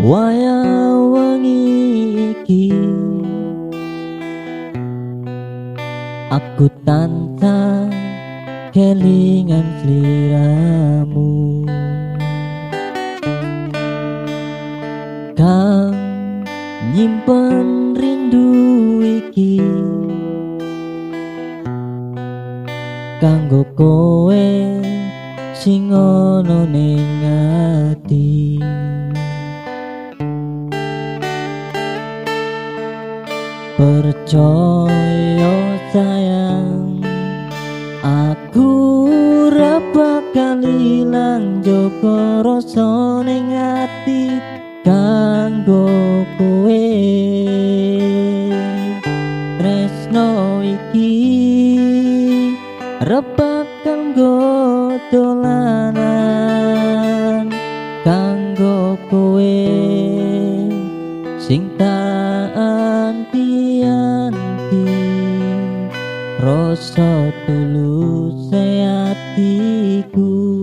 Wayah wengi iki aku tansah kelingan sliramu, kang nyimpen rindu iki kanggo kowe sing ana ning ati. Percaya sayang, aku ora bakal ilang joko rasa ning ati kanggo kowe. Tresno iki ora bakal nggo dolanan kanggo kowe sing tak anti-anti. Rasa tulus atiku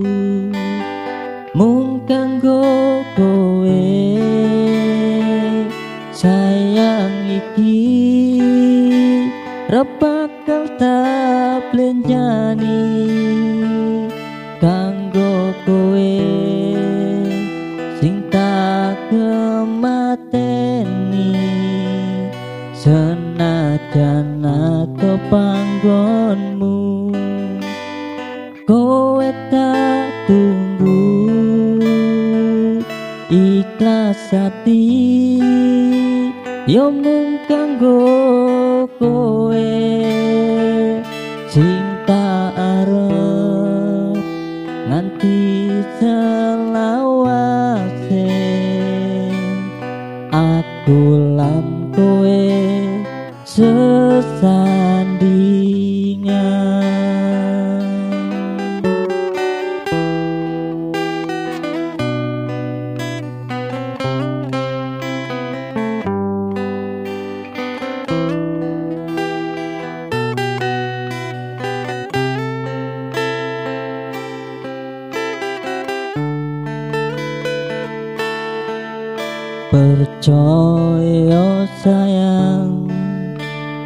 mung kanggo kowe. Sayang iki ra bakal tak blenjani kanggo kowe sing tak kemateni. Senajan aku panggonmu, kowe tak tunggu ikhlas hati yo mung kanggo kowe sing tak arep nganti selawase. Aku lan kowe sesandingan. Percaya sayang,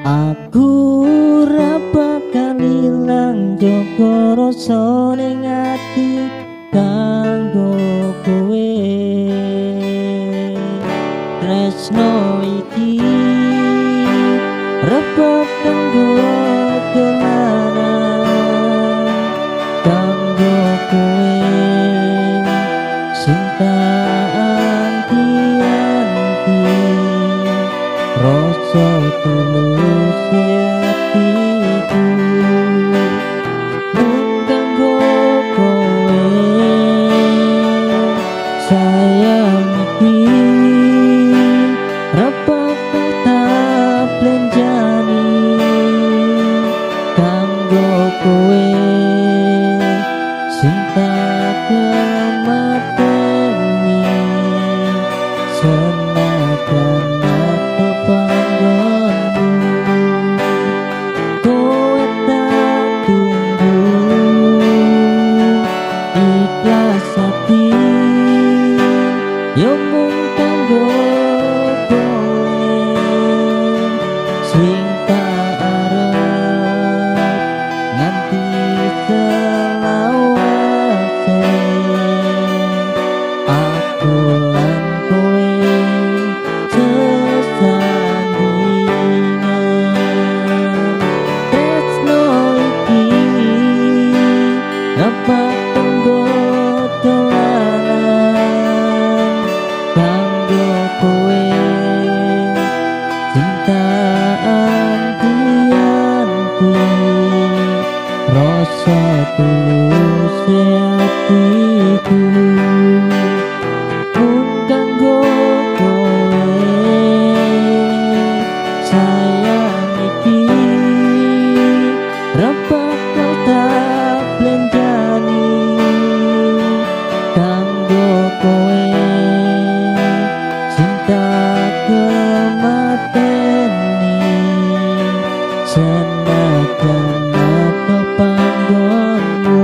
aku ora bakal ilang joko rasa ning ati kanggo kowe. Tresno iki ora bakal nggo dolanan kanggo kowe sing tak anti-anti. Rasa tulus atiku mung kanggo kowe. Sayang iki ra bakal tak blenjani kanggo kowe sing tak kemateni. Senajan aku panggonmu, kowe tak tunggu ikhlas hati yo mung kanggo kowe sing tak arep nganti selawase. Aku lan kowe sesandingan. Tresno iki dapat tunggu dolanan kanggo kowe cinta anti-anti. Rasa tulus atiku mung kanggo kowe. Sayang iki ra bakal tak blenjani kanggo kowe sing tak kemateni. Senajan aku panggonmu,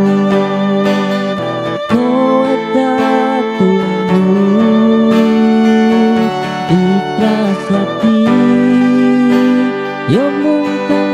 kowe tak tunggu tak